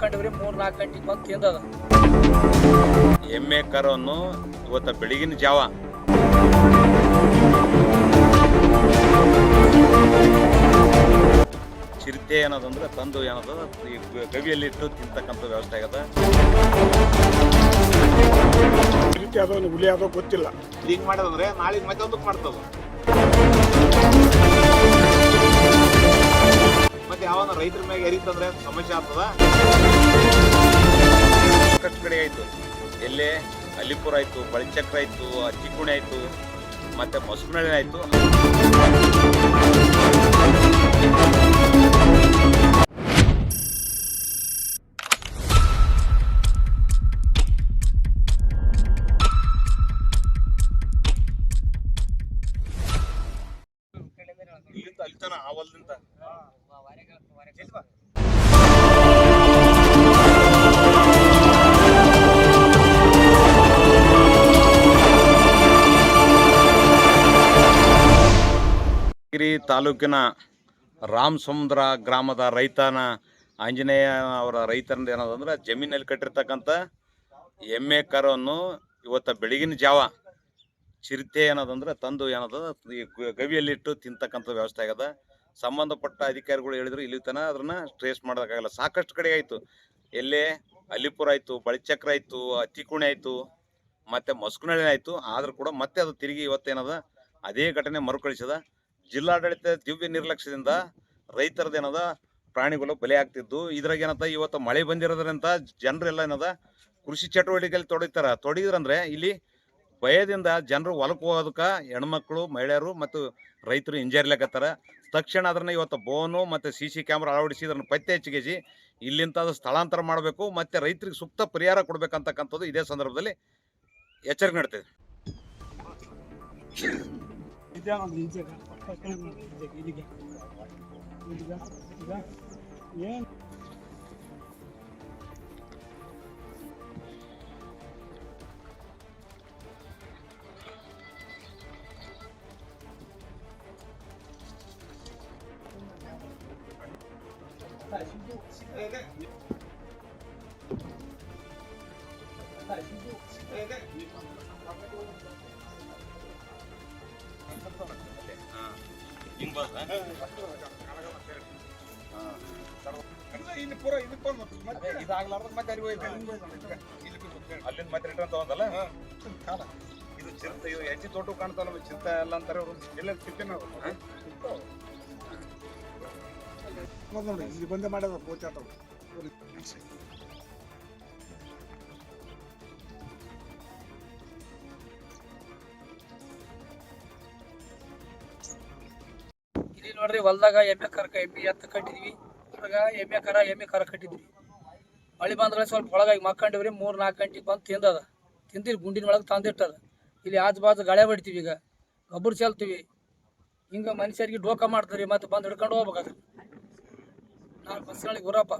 ಮಕ್ಕಂಡಿವ್ರಿ 3-4 ಗಂಟೆಗೆ ಬಂದು ತಿಂದದ. ಎಮ್ಮೆ ಕರವನ್ನು ಇವತ್ತ ಬೆಳಗಿನ ಜಾವ ಚಿರತೆ ಏನದಂದ್ರೆ ತಂದು ಏನದ ಈ ಗವಿಯಲ್ಲಿ ಇಟ್ಟು ತಿಂತಕ್ಕಂಥ ವ್ಯವಸ್ಥೆ ಆಗದ. ಚಿರತೆ ಅದೋ ಹುಲಿ ಅದೋ ಗೊತ್ತಿಲ್ಲ. ಹಿಂಗೆ ಮಾಡೋದಂದ್ರೆ ನಾಳೆ ಮತ್ತೊಂದಕ್ಕೆ ಮಾಡ್ತದ. ಮತ್ತೆ ಯಾವನ ರೈತರ ಮ್ಯಾಗ ಎರಿತಂದ್ರೆ ಸಮಸ್ಯೆ ಆಗ್ತದ. ಸಾಕಷ್ಟು ಕಡೆ ಆಯ್ತು. ಎಲ್ಲೇ ಅಲಿಪುರ ಆಯ್ತು, ಬಳಿಚಕ್ರ ಆಯ್ತು, ಅಜ್ಜಿಕುಣೆ ಆಯ್ತು, ಮತ್ತೆ ಮೊಸರುನಳ್ಳಿ ಆಯ್ತು. ಇಲ್ಲಿಂದ ಅಲ್ಲಿತನ ಆವಲ್ದಿಂದ ತಾಲೂಕಿನ ರಾಮಸಮುದ್ರ ಗ್ರಾಮದ ರೈತನ ಆಂಜನೇಯ ಅವರ ರೈತರಿಂದ ಏನದಂದ್ರೆ ಜಮೀನಲ್ಲಿ ಕಟ್ಟಿರ್ತಕ್ಕಂಥ ಎಮ್ಮೆ ಕರವನ್ನು ಇವತ್ತ ಬೆಳಗಿನ ಜಾವ ಚಿರತೆ ಏನದಂದ್ರೆ ತಂದು ಏನದ ಈ ಗವಿಯಲ್ಲಿಟ್ಟು ತಿಂತಕ್ಕಂಥ ವ್ಯವಸ್ಥೆ ಆಗದ. ಸಂಬಂಧಪಟ್ಟ ಅಧಿಕಾರಿಗಳು ಹೇಳಿದ್ರು ಇಲ್ಲಿ ತನ ಅದನ್ನ ಟ್ರೇಸ್ ಮಾಡೋಕ್ಕಾಗಲ್ಲ. ಸಾಕಷ್ಟು ಕಡೆ ಆಯ್ತು. ಎಲ್ಲೇ ಅಲಿಪುರ ಆಯ್ತು, ಬಳಿಚಕ್ರ ಆಯ್ತು, ಅತ್ತಿಕುಣೆ ಆಯ್ತು, ಮತ್ತೆ ಮೊಸರುನಳ್ಳಿ ಆಯ್ತು. ಆದ್ರೂ ಕೂಡ ಮತ್ತೆ ಅದು ತಿರುಗಿ ಇವತ್ತೇನದ ಅದೇ ಘಟನೆ ಮರುಕಳಿಸದ. ಜಿಲ್ಲಾಡಳಿತ ದಿವ್ಯ ನಿರ್ಲಕ್ಷ್ಯದಿಂದ ರೈತರದೇನದ ಪ್ರಾಣಿಗಳು ಬಲಿ ಆಗ್ತಿದ್ದು. ಇದ್ರಾಗ ಏನದ ಇವತ್ತು ಮಳೆ ಬಂದಿರೋದ್ರಿಂದ ಜನರೆಲ್ಲ ಏನದ ಕೃಷಿ ಚಟುವಟಿಕೆಯಲ್ಲಿ ತೊಡಗಿದ್ರಂದ್ರೆ ಇಲ್ಲಿ ಭಯದಿಂದ ಜನರು ಹೊಲಕ್ಕೆ ಹೋಗೋದಕ್ಕೆ ಹೆಣ್ಮಕ್ಳು, ಮಹಿಳೆಯರು ಮತ್ತು ರೈತರು ಹಿಂಜರಿಲಾಕತ್ತಾರ. ತಕ್ಷಣ ಅದನ್ನ ಇವತ್ತು ಬೋನು ಮತ್ತು CC ಕ್ಯಾಮ್ರಾ ಅಳವಡಿಸಿ ಅದನ್ನು ಪತ್ತೆ ಹಚ್ಚಿಗೆಸಿ ಇಲ್ಲಿಂದ ಸ್ಥಳಾಂತರ ಮಾಡಬೇಕು, ಮತ್ತು ರೈತರಿಗೆ ಸೂಕ್ತ ಪರಿಹಾರ ಕೊಡಬೇಕಂತಕ್ಕಂಥದ್ದು ಇದೇ ಸಂದರ್ಭದಲ್ಲಿ ಎಚ್ಚರಿಕೆ ನೀಡ್ತದೆ. ಅಲ್ಲಿಂದ ಮತ್ತೆ ರಿಟರ್ನ್ ತಗೊಂಡಲ್ಲ ಇದು ಚಿರತೆ. ಇದು ಹೆಚ್ಚು ತೋಟ ಕಾಣ್ತಲ್ಲ ಚಿರತೆ ಎಲ್ಲ ಅಂತಾರೆ ಅವರು. ಎಲ್ಲ ಚಿರತೆನ ನೋಡಿ ಇಲ್ಲಿ ಬಂದೆ ಮಾಡ್ಯದ ಪೋಚಾಟ. ಇಲ್ಲಿ ನೋಡ್ರಿ ಹೊಲ್ದಾಗ ಎಮ್ಮೆ ಎತ್ತು ಕಟ್ಟಿದ್ವಿ. ಅದ್ರಾಗ ಎಮ್ಮೆ ಕರ ಕಟ್ಟಿದ್ವಿ. ಮಳೆ ಬಂದ್ರೆ ಸ್ವಲ್ಪ ಒಳಗಾಗಿ ಮಕ್ಕಂಡಿವ್ರಿ 3-4 ಗಂಟೆಗೆ ಬಂದು ತಿಂದದ. ತಿಂದಿರಿ ಗುಂಡಿನ ಒಳಗೆ ತಂದಿಟ್ಟದ. ಇಲ್ಲಿ ಆಜು ಬಾಜು ಗಳೆ ಬಿಡ್ತೀವಿ, ಈಗ ಗೊಬ್ಬರ ಚೆಲ್ತೀವಿ. ಹಿಂಗೆ ಮನುಷ್ಯರಿಗೆ ಡೋಕ ಮಾಡ್ತಾರೆ. ಮತ್ತೆ ಬಂದು ಹಿಡ್ಕೊಂಡು ಹೋಗ್ಬೇಕಾದ್ರೆ ನಾನು ಬಸ್ಗಳಿಗೆ ಗುರಪ್ಪ.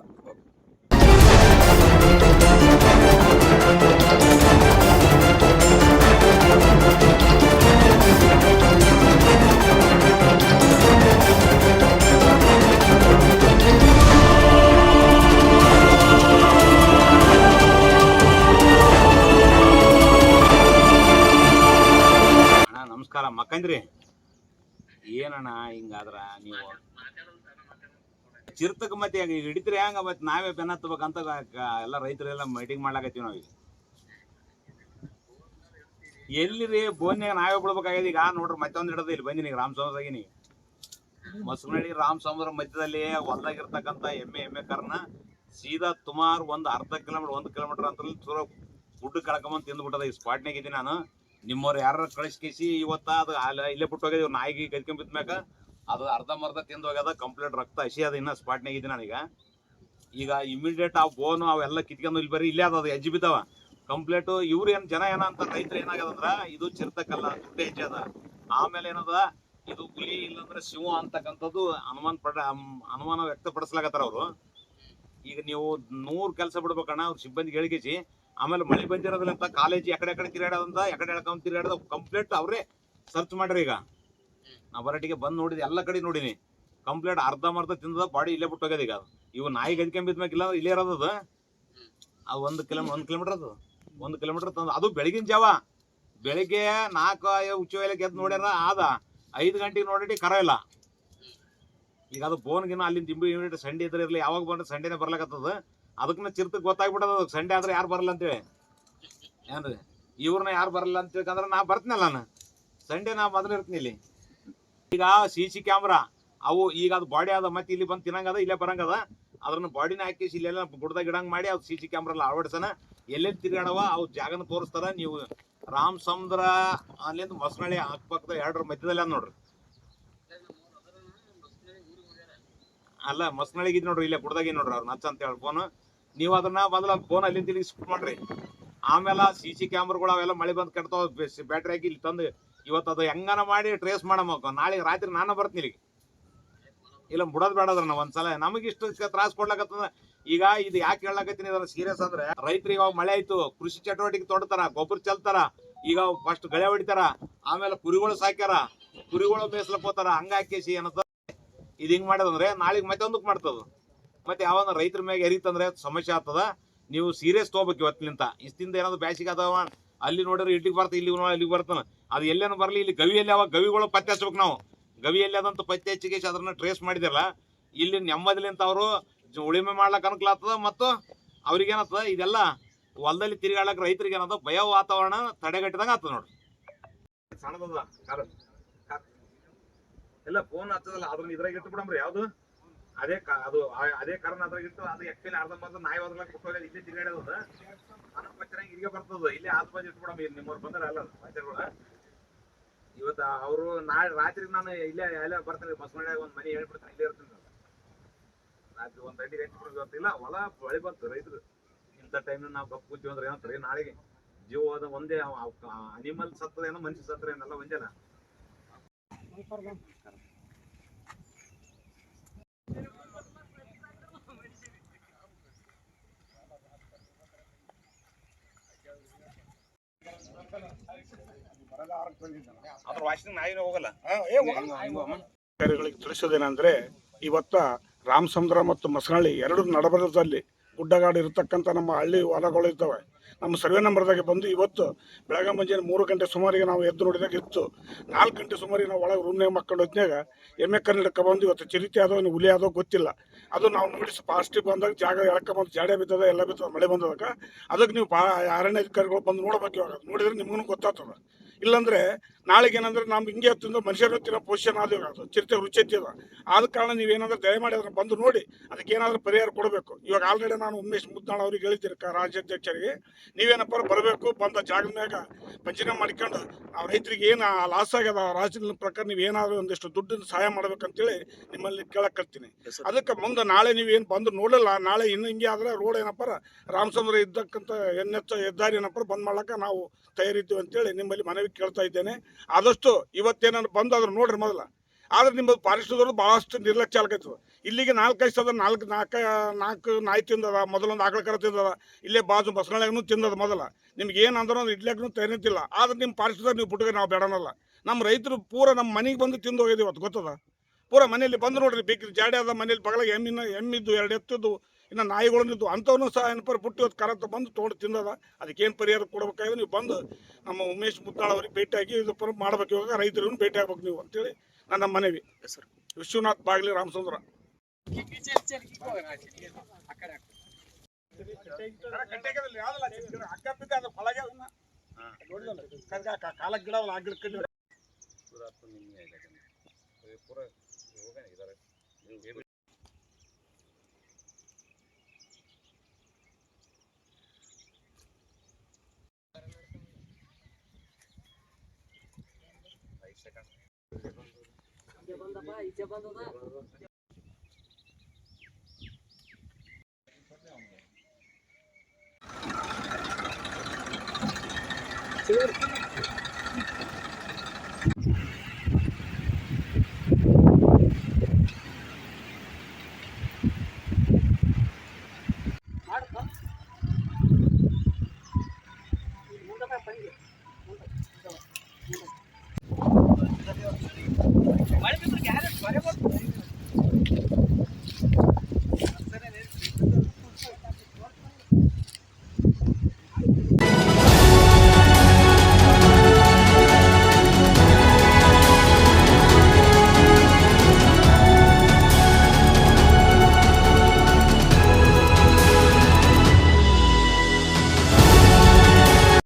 ನಮಸ್ಕಾರ. ಮಕ್ಕಂದ್ರಿ ಏನಣ್ಣ ಹಿಂಗಾದ್ರ ನೀವು ಚಿರ್ತಕ್ಕೆ ಮತ್ತೆ ಹಿಡಿತ್ರಿ ಹೆಂಗ? ಮತ್ತೆ ನಾವೇ ಬೆನ್ನ ಹತ್ತಬೇಕಂತ ಎಲ್ಲ ರೈತರೆಲ್ಲ ಮೀಟಿಂಗ್ ಮಾಡ್ಲಾಕತ್ತೀವಿ ನಾವೀಗ. ಎಲ್ಲಿರಿ ಬೋನ್ಯಾಗ ನಾವೇ ಬಿಡ್ಬೇಕಾಗ್ಯದ. ಈಗ ನೋಡ್ರಿ ಮತ್ತೊಂದು ಹಿಡದ ಇಲ್ಲಿ ಬಂದಿನಿ ರಾಮಸಮುದ್ರದಾಗಿನಿ. ಮೊಸರುನಳ್ಳಿ ರಾಮಸಮುದ್ರ ಮಧ್ಯದಲ್ಲಿ ಹೊಲ್ದಾಗಿರ್ತಕ್ಕಂಥ ಎಮ್ಮೆ ಕರ್ನ ಸೀದಾ ಸುಮಾರು ಒಂದು ಅರ್ಧ ಕಿಲೋಮೀಟರ್ 1 ಕಿಲೋಮೀಟರ್ ಅಂತ ಚೂರ ಗುಡ್ಡ ಕಳ್ಕೊಂಬಂದು ತಿಂದ್ಬಿಟ್ಟದ. ಈ ಸ್ಪಾಟ್ನಾಗ ಇದ್ದೀನಿ ನಾನು. ನಿಮ್ಮವ್ರು ಯಾರು ಕಳಿಸ್ಕೇಸಿ ಇವತ್ತ ಅದು ಇಲ್ಲೇ ಬಿಟ್ಟು ಹೋಗ್ಯದ. ನಾಯಿಗೆ ಕದ್ಕೊಂಬಿದ್ಮ್ಯಾಕ ಅದು ಅರ್ಧಂಬರ್ಧ ತಿಂದು ಹೋಗ್ಯದ. ಕಂಪ್ಲೀಟ್ ರಕ್ತ ಹಸಿ ಅದ. ಇನ್ನ ಸ್ಪಾಟ್ನಾಗ ಇದ್ದೀನಿ ನಾನೀಗ. ಈಗ ಇಮಿಡಿಯೇಟ್ ಆ ಬೋನು ಅವೆಲ್ಲ ಕಿತ್ಕೊಂಡು ಇಲ್ಲಿ ಬರೀ ಇಲ್ಲೇ ಅದ ಹೆಜ್ಜೆ ಬಿದ್ದಾವ ಕಂಪ್ಲೀಟು. ಇವ್ರು ಏನು ಜನ ಏನಂತ ರೈತರು ಏನಾಗದಂದ್ರ ಇದು ಚಿರ್ತಕ್ಕಲ್ಲ, ದುಡ್ಡು ಹೆಜ್ಜೆ ಅದ. ಆಮೇಲೆ ಏನದ ಇದು ಹುಲಿ ಇಲ್ಲಾಂದ್ರೆ ಸಿಂಹ ಅಂತಕ್ಕಂಥದ್ದು ಅನುಮಾನ ವ್ಯಕ್ತಪಡಿಸ್ಲಾಗತ್ತಾರ ಅವರು. ಈಗ ನೀವು 100 ಕೆಲಸ ಬಿಡ್ಬೇಕಣ್ಣ ಅವ್ರ ಸಿಬ್ಬಂದಿ ಹೇಳಿಕೆಸಿ. ಆಮೇಲೆ ಮಳೆ ಬಂದಿರೋದ್ರಿಂದ ಕಾಲೇಜ್ ಎಕಡೆ ತಿರುಗಾಡೋದಂತ ಎಕಡೆ ಎಳ್ಕೊಂಡ್ ತಿರುಗಾಡೋದು ಕಂಪ್ಲೀಟ್ ಅವರೇ ಸರ್ಚ್ ಮಾಡ್ರಿ. ಈಗ ನಾ ಬರಟಿಗೆ ಬಂದು ನೋಡಿದೆ, ಎಲ್ಲ ಕಡೆ ನೋಡಿನಿ. ಕಂಪ್ಲೀಟ್ ಅರ್ಧಂಬರ್ಧ ತಿಂದದ ಬಾಡಿ ಇಲ್ಲೇ ಬಿಟ್ಟು ಹೋಗ್ಯದ. ಈಗ ಇವು ನಾಯಿ ಗದ್ಕೊಂಬಿದ್ಮ್ಯಾಗ ಇಲ್ಲ ಇಲ್ಲೇ ಇರೋದದ. ಅದು 1 ಕಿಲೋಮೀಟರ್ ಅದು 1 ಕಿಲೋಮೀಟರ್ ತಂದು ಅದು ಬೆಳಗಿನ ಜಾವ ಬೆಳಿಗ್ಗೆ 4 ಉಚ್ಚವೇಲಕ್ಕೆ ಎದ್ದು ನೋಡ್ಯಾರ ಆದ 5 ಗಂಟೆಗೆ ನೋಡಿ ಕರ ಇಲ್ಲ. ಈಗ ಅದು ಬೋನ್ಗಿನ ಅಲ್ಲಿಂದ ಯೂನಿಟ್ ಸಂಡೆ ಇದ್ರೆ ಇರಲಿ ಯಾವಾಗ ಬಂದ್ರೆ ಸಂಡೇನೆ ಬರ್ಲಾಕತ್ತದ. ಅದಕ್ಕನ್ನ ಚಿರ್ತಕ್ಕೆ ಗೊತ್ತಾಗ್ಬಿಟ್ಟದ ಅದಕ್ಕೆ ಸಂಡೆ ಆದ್ರೆ ಯಾರು ಬರಲ್ಲ ಅಂತೇಳಿ ಏನ್ರಿ ಇವ್ರನ್ನ ಯಾರು ಬರಲ್ಲ ಅಂತ ತಿಳ್ಕಂದ್ರೆ ನಾ ಬರ್ತೀನಲ್ಲ ನಾನು ಸಂಡೇ ನಾ ಮೊದಲು ಇರ್ತೀನಿ ಇಲ್ಲಿ. ಈಗ CC ಕ್ಯಾಮ್ರಾ ಅವು ಈಗ ಅದು ಬಾಡಿ ಅದ ಮತ್ತೆ ಇಲ್ಲಿ ಬಂದು ತಿನ್ನಂಗದ ಇಲ್ಲೇ ಬರಂಗದ ಅದ್ರನ್ನ ಬಾಡಿನ ಹಾಕಿ ಇಲ್ಲೆಲ್ಲ ಗುಡ್ದಾಗ ಗಿಡಂಗ್ ಮಾಡಿ ಅದು CC ಕ್ಯಾಮ್ರಾ ಎಲ್ಲ ಅಳವಡಿಸನ ಎಲ್ಲೆಲ್ಲಿ ತಿರುಗಾಡವ ಅವು ಜಾಗನ ತೋರಿಸ್ತಾರ. ನೀವು ರಾಮ್ ಸಮುದ್ರ ಅಲ್ಲಿಂದ ಮಸನಳ್ಳಿ ಅಕ್ಕಪಕ್ಕದ 2 ಮಧ್ಯದಲ್ಲಿ ಅದ ನೋಡ್ರಿ. ಅಲ್ಲ ಮಸನಳ್ಳಿಗೆ ನೋಡ್ರಿ ಇಲ್ಲೇ ಗುಡ್ದಾಗಿ ನೋಡ್ರಿ ಅವ್ರು ನಚ್ಚ ಅಂತ ಹೇಳಿ ಫೋನ್ ನೀವು ಅದನ್ನ ಮೊದಲ ಫೋನ್ ಅಲ್ಲಿಂದ ಇಲ್ಲಿ ಸ್ಕೂಟ್ ಮಾಡ್ರಿ. ಆಮೇಲೆ CC ಕ್ಯಾಮ್ರಾಗಳು ಅವೆಲ್ಲ ಮಳೆ ಬಂದು ಕೆಡ್ತಾವ ಬ್ಯಾಟ್ರಿ ಹಾಕಿ ಇಲ್ಲಿ ತಂದು ಇವತ್ತು ಅದು ಹೆಂಗನ ಮಾಡಿ ಟ್ರೇಸ್ ಮಾಡಮ್ಮ. ನಾಳೆ ರಾತ್ರಿ ನಾನು ಬರ್ತೀನಿ ಇಲ್ಲಿಗೆ ಇಲ್ಲ ಬಿಡೋದು ಬೇಡದ್ರ ನಾವು ಒಂದ್ಸಲ ನಮಗೆ ಇಷ್ಟು ತ್ರಾಸ ಕೊಡ್ಲಾಕತ್ತದ. ಈಗ ಇದು ಯಾಕೆ ಹೇಳಕತ್ತೀನಿ ಇದನ್ನ ಸೀರಿಯಸ್ ಅಂದ್ರೆ ರೈತರಿಗೆ ಇವಾಗ ಮಳೆ ಆಯ್ತು ಕೃಷಿ ಚಟುವಟಿಕೆ ತೊಡ್ತಾರ ಗೊಬ್ಬರ ಚೆಲ್ತಾರ ಈಗ ಫಸ್ಟ್ ಗಳೆ ಹೊಡಿತಾರ ಆಮೇಲೆ ಕುರಿಗಳು ಸಾಕ್ಯಾರ ಕುರಿಗಳು ಬೇಯಿಸ್ಲಕ್ ಹೋತಾರ ಹಂಗಾಕೇಸಿ ಏನಂತ ಇದು ಹಿಂಗ್ ಮಾಡೋದಂದ್ರೆ ನಾಳೆಗೆ ಮತ್ತೆ ಒಂದಕ್ಕೆ ಮಾಡ್ತದ ಮತ್ತೆ ಯಾವನ ರೈತರ ಮ್ಯಾಗ ಎರಿತಂದ್ರೆ ಸಮಸ್ಯೆ ಆಗ್ತದ. ನೀವು ಸೀರಿಯಸ್ ತಗೋಬೇಕು ಇವತ್ತಿನಿಂದ. ಇಷ್ಟಿಂದ ಏನಾದ್ರು ಬ್ಯಾಸಿಗೆ ಅದಾವ ಅಲ್ಲಿ ನೋಡಿದ್ರೆ ಇಲ್ಲಿಗೆ ಬರ್ತಾ ಇಲ್ಲಿಗೆ ಬರ್ತಾನ ಅದು ಎಲ್ಲೇನು ಬರಲಿ ಇಲ್ಲಿ ಗವಿಯಲ್ಲಿ ಅವಾಗ ಗವಿಗಳು ಪತ್ತೆ ಹಚ್ಬೇಕು ನಾವು. ಗವಿಯಲ್ಲಿ ಅದಂತ ಪತ್ತೆ ಹಚ್ಚಿಗೆ ಅದನ್ನ ಟ್ರೇಸ್ ಮಾಡಿದಿರಲ್ಲ ಇಲ್ಲಿ ನೆಮ್ಮದಿಲಿಂತ ಅವರು ಉಳಿಮೆ ಮಾಡ್ಲಕ್ ಅನ್ಕಲಾಗ್ತದ ಮತ್ತು ಅವ್ರಿಗೇನತ್ತದ ಇದೆಲ್ಲ ಹೊಲದಲ್ಲಿ ತಿರುಗಾಡಕ್ ರೈತರಿಗೆ ಏನದ ಭಯ ವಾತಾವರಣ ತಡೆಗಟ್ಟಿದಾಗ ಆಗ್ತದ ನೋಡ್ರಿ. ಸಣ್ಣದ ಎಲ್ಲ ಫೋನ್ ಹಚ್ಚದಲ್ಲ ಅದ್ರನ್ನ ಇದ್ರಾಗ ಇಟ್ಟು ಬಿಡಮ್ರಿ ಯಾವ್ದು ಅದೇ ಕಾರಣ ಅದ್ರಾಗ ಇಟ್ಟು ಅದು ಆಕ್ಚುಲಿ ಅರ್ಧ ನಾಯಿ ಒದಗ್ಲಕ್ ಬಿಟ್ಟು ಇಲ್ಲೇ ತಿರುಗಾಡೋದ ನನಗ್ ಪಚ್ಚರ ಇಲ್ಲಿಗೆ ಬರ್ತದ ಇಲ್ಲೇ ಆಜು ಬಾಜು ಇಟ್ಟು ಬಿಡಮ್ ನಿಮ್ಮವ್ರು ಬಂದಾರ ಅಲ್ಲ ಪಚ್ಚರ್ಗಳ ಇವತ್ತು ಅವರು ನಾಳೆ ರಾತ್ರಿ ನಾನು ಇಲ್ಲೇ ಬರ್ತೀನಿ ಮಸ್ಮಳ್ಳಿಯಾಗ ಒಂದು ಮನೆ ಹೇಳ್ಬಿಡ್ತೀನಿ ಇಲ್ಲೇ ಇರ್ತೀನಿ ರಾತ್ರಿ 1 ಗಂಟೆಗೆ ಹಚ್ಚಿಬಿಡ್ತಿಲ್ಲ ಹೊಲ ಬಳಿ ಬಂತು ರೈತರು ಇಂಥ ಟೈಮ್ ನಾವು ಕಪ್ಪು ಕೂತೀವಿ ಅಂದ್ರೆ ಏನಂತಾರೆ ನಾಳೆಗೆ ಜೀವ ಹೋದ ಒಂದೇ ಅನಿಮಲ್ ಸತ್ತದ ಏನೋ ಮನುಷ್ಯ ಸತ್ತದ ಏನೆಲ್ಲ ಒಂದೇನ. ಅದ್ರ ವಾಶಿಂಗ್ ನಾಯಿನ ಹೋಗಲ್ಲ. ಅಧಿಕಾರಿಗಳಿಗೆ ತಿಳಿಸೋದೇನೆಂದ್ರೆ ಇವತ್ತ ರಾಮ್ ಸಮುದ್ರ ಮತ್ತು ಮಸನಳ್ಳಿ 2 ನಡಬರದಲ್ಲಿ ಗುಡ್ಡಗಾಡು ಇರತಕ್ಕಂಥ ನಮ್ಮ ಹಳ್ಳಿ ಹೊಲಗಳು ಇರ್ತವೆ. ನಮ್ಮ ಸರ್ವೆ ನಂಬರ್ದಾಗೆ ಬಂದು ಇವತ್ತು ಬೆಳಗ್ಗೆ ಮುಂಜಾನೆ 3 ಗಂಟೆ ಸುಮಾರಿಗೆ ನಾವು ಎದ್ದು ನೋಡಿದಾಗ ಇತ್ತು. 4 ಗಂಟೆ ಸುಮಾರಿಗೆ ನಾವು ಒಳಗೆ ರೂಮ್ನಾಗ ಮಕ್ಕಳು ಹೊತ್ನಾಗ ಎಮ್ಮೆ ಕನ್ನಡಕ್ಕೆ ಬಂದು ಇವತ್ತು ಚಿರಿತಿ ಆದೋ ಹುಲಿ ಆದೋ ಗೊತ್ತಿಲ್ಲ. ಅದು ನಾವು ನೋಡಿ ಫಾಸ್ಟಿಗೆ ಬಂದಾಗ ಜಾಗ ಎಳ್ಕೊಂಬಂದು ಜಾಡೆ ಬಿದ್ದದ ಎಲ್ಲ ಬಿದ್ದದ ಮಳೆ ಬಂದದಾಗ ಅದಕ್ಕೆ ನೀವು ಅರಣ್ಯ ಅಧಿಕಾರಿಗಳು ಬಂದು ನೋಡ್ಬೇಕು. ಇವಾಗ ನೋಡಿದ್ರೆ ನಿಮಗೂ ಗೊತ್ತಾಗ್ತದೆ. ಇಲ್ಲಾಂದ್ರೆ ನಾಳೆಗೆ ಏನಂದ್ರೆ ನಮ್ಗೆ ಹಿಂಗೆ ತಿಂದು ಮನುಷ್ಯರು ತಿನ್ನೋ ಪೊಸಿಷನ್ ಅದು ಚಿರತೆ ರುಚಿ ಎತ್ತಿದ. ಆದ ಕಾರಣ ನೀವೇನಾದ್ರೂ ದಯಮಾಡಿ ಅದನ್ನ ಬಂದು ನೋಡಿ ಅದಕ್ಕೆ ಏನಾದರೂ ಪರಿಹಾರ ಕೊಡಬೇಕು. ಇವಾಗ ಆಲ್ರೆಡಿ ನಾನು ಉಮೇಶ್ ಮುದ್ನಾಳ್ ಅವ್ರಿಗೆ ಹೇಳ್ತೀನಿ ರಾಜ್ಯಾಧ್ಯಕ್ಷರಿಗೆ ನೀವೇನಪ್ಪ ಬರಬೇಕು ಬಂದ ಜಾಗದ ಮ್ಯಾಗ ಪಂಚನೆ ಮಾಡ್ಕೊಂಡು ನಾವು ರೈತರಿಗೆ ಏನು ಲಾಸ್ ಆಗ್ಯದ ರಾಜ್ಯದ ಪ್ರಕಾರ ನೀವು ಏನಾದರೂ ಒಂದಿಷ್ಟು ದುಡ್ಡಿನ ಸಹಾಯ ಮಾಡ್ಬೇಕಂತೇಳಿ ನಿಮ್ಮಲ್ಲಿ ಕೇಳಕ್ಕರ್ತೀನಿ. ಅದಕ್ಕೆ ಮುಂದೆ ನಾಳೆ ನೀವೇನು ಬಂದು ನೋಡಲ್ಲ ನಾಳೆ ಇನ್ನು ಹಿಂಗೆ ಆದ್ರೆ ರೋಡ್ ಏನಪ್ಪ ರಾಮಚಂದ್ರ ಇದ್ದಕ್ಕಂಥ ಹೆದ್ದಾರಿ ಏನಪ್ಪ ಬಂದ್ ಮಾಡ್ಲಿಕ್ಕೆ ನಾವು ತಯಾರಿದ್ದೀವಿ ಅಂತೇಳಿ ನಿಮ್ಮಲ್ಲಿ ಮನವಿ ಕೇಳ್ತಾ ಇದ್ದೇನೆ. ಆದಷ್ಟು ಇವತ್ತೇನಾದ್ರು ಬಂದು ಅದ್ರ ನೋಡ್ರಿ ಮೊದಲ. ಆದ್ರೆ ನಿಮ್ಮ ಫಾರೆಸ್ಟ್ದವರು ಭಾಳಷ್ಟು ನಿರ್ಲಕ್ಷ್ಯ ಆಗೈತದ. ಇಲ್ಲಿಗೆ 4 ಸದ 4 ನಾಯಿ ತಿಂದದ, ಮೊದಲೊಂದು ಆಕಳ ಕರ ತಿಂದದ, ಇಲ್ಲೇ ಬಾಜು ಬಸವನಳ್ಳಿಗೂ ತಿಂದದ. ಮೊದಲ ನಿಮ್ಗೆ ಏನು ಅಂದ್ರೂ ಇಡ್ಲಿಕ್ಕೂ ತಯಾರಿತಿಲ್ಲ. ಆದ್ರೆ ನಿಮ್ಮ ಫಾರೆಸ್ಟ್ದವ್ರು ನೀವು ಬಿಟ್ಟಿಗೆ ನಾವು ಬೇಡನಲ್ಲ. ನಮ್ಮ ರೈತರು ಪೂರ ನಮ್ಮ ಮನೆಗೆ ಬಂದು ತಿಂದು ಹೋಗಿದ್ದೀವಿ ಇವತ್ತು ಗೊತ್ತದ. ಪೂರ ಮನೆಯಲ್ಲಿ ಬಂದು ನೋಡ್ರಿ ಬೇಕ್ರಿ ಜಾಡೆ ಅದ ಮನೇಲಿ ಬಗಲಾಗ ಎಮ್ಮಿದ್ದು 2 ಎತ್ತಿದ್ದು ಇನ್ನು ನಾಯಿಗಳಿದ್ದು ಅಂಥವನ್ನೂ ಸಹ ಏನಪ್ಪ ಪುಟ್ಟಿ ಇವತ್ತು ಕರ ಬಂದು ತೊಗೊಂಡು ತಿಂದದ. ಅದಕ್ಕೇನು ಪರಿಹಾರ ಕೊಡ್ಬೇಕಾದ್ರೆ ನೀವು ಬಂದು ನಮ್ಮ ಉಮೇಶ್ ಮುದ್ನಾಳ್ ಅವ್ರಿಗೆ ಭೇಟಿಯಾಗಿ ಇದು ಮಾಡ್ಬೇಕು. ಇವಾಗ ರೈತರಿಗೂ ಭೇಟಿ ಆಗ್ಬೇಕು ನೀವು ಅಂತೇಳಿ ನನ್ನ ಮನವಿ. ವಿಶ್ವನಾಥ್ ಬಾಗ್ಲಿ ರಾಮಚಂದ್ರ. ಕಾಲ ಗಿಡ ಆ ಗಿಡ ಬಂದದ